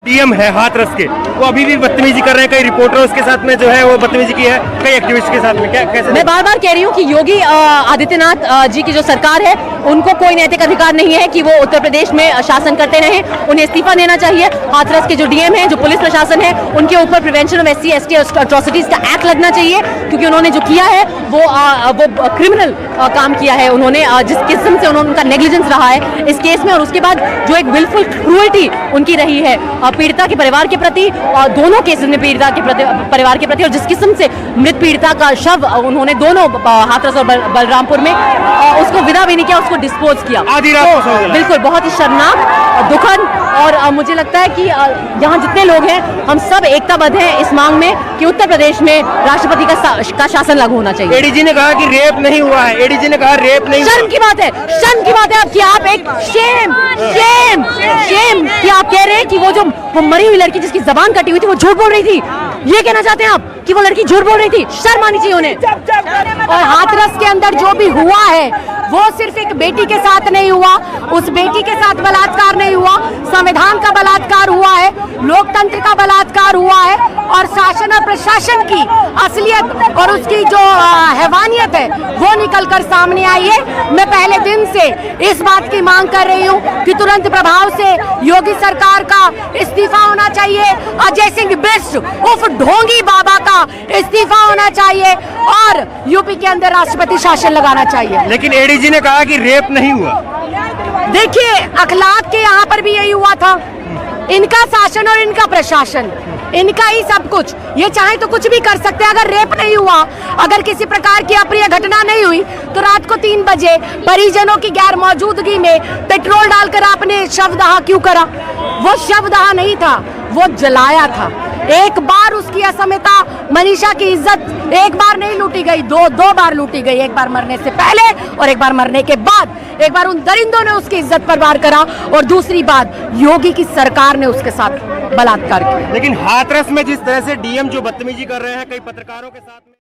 DM है हाथरस के, वो अभी भी बदतमीजी कर रहे हैं। कई रिपोर्टरों के साथ में जो है वो बदतमीजी की है, कई एक्टिविस्ट के साथ में। क्या कैसे? मैं बार बार कह रही हूँ कि योगी आदित्यनाथ जी की जो सरकार है उनको कोई नैतिक अधिकार नहीं है कि वो उत्तर प्रदेश में शासन करते रहे। उन्हें इस्तीफा देना चाहिए। हाथरस के जो डीएम है, जो पुलिस प्रशासन है, उनके ऊपर प्रिवेंशन ऑफ SC/ST अट्रॉसिटीज का एक्ट लगना चाहिए, क्योंकि उन्होंने जो किया है वो क्रिमिनल काम किया है उन्होंने, जिस किस्म से उनका नेग्लिजेंस रहा है इस केस में। और उसके बाद जो एक विलफुल क्रूअल्टी उनकी रही है पीड़िता के परिवार के प्रति, और दोनों केसेस में पीड़िता के परिवार के प्रति, और जिस किस्म से मृत पीड़िता का शव उन्होंने दोनों हाथरस और बलरामपुर में उसको विदा भी नहीं किया, उसको डिस्पोज किया। तो बिल्कुल बहुत ही शर्मनाक, दुखद, और मुझे लगता है कि यहाँ जितने लोग हैं हम सब एकताबद्ध हैं इस मांग में कि उत्तर प्रदेश में राष्ट्रपति का शासन लागू होना चाहिए। एडीजी ने कहा कि रेप नहीं हुआ है, एडीजी ने कहा रेप नहीं। शर्म की बात है, शर्म की बात है कि आप एक शेम कि आप कह रहे हैं कि वो मरी हुई लड़की जिसकी जबान कटी हुई थी वो झूठ बोल रही थी। ये कहना चाहते हैं आप कि वो लड़की झूठ बोल रही थी? शर्म आनी चाहिए उन्हें। और हाथरस के अंदर जो भी हुआ है वो सिर्फ एक बेटी के साथ नहीं हुआ, उस बेटी के साथ बलात्कार नहीं हुआ, संविधान का बलात्कार हुआ है, लोकतंत्र का बलात्कार हुआ है, और शासन और प्रशासन की असलियत और उसकी जो हैवानियत है वो निकलकर सामने आई है। मैं पहले दिन से इस बात की मांग कर रही हूँ कि तुरंत प्रभाव से योगी सरकार का इस्तीफा होना चाहिए, अजय सिंह बिष्ट उर्फ ढोंगी बाबा का इस्तीफा होना चाहिए, और यूपी के अंदर राष्ट्रपति शासन लगाना चाहिए। लेकिन एडीजी ने कहा कि रेप नहीं हुआ। देखिए, अखलाक के यहाँ पर भी यही हुआ था। इनका शासन और इनका प्रशासन, इनका ही सब कुछ, ये चाहे तो कुछ भी कर सकते हैं। अगर रेप नहीं हुआ, अगर किसी प्रकार की अप्रिय घटना नहीं हुई, तो रात को 3 बजे परिजनों की गैर मौजूदगी में पेट्रोल डालकर आपने शवदाह क्यों करा? वो शवदाह नहीं था, वो जलाया था। एक बार उसकी असमिता, मनीषा की इज्जत एक बार नहीं लूटी गई, दो बार लूटी गई। एक बार मरने से पहले और एक बार मरने के बाद। एक बार उन दरिंदों ने उसकी इज्जत पर वार करा, और दूसरी बात योगी की सरकार ने उसके साथ बलात्कार किया। लेकिन हाथरस में जिस तरह से डीएम जो बदतमीजी कर रहे हैं कई पत्रकारों के साथ में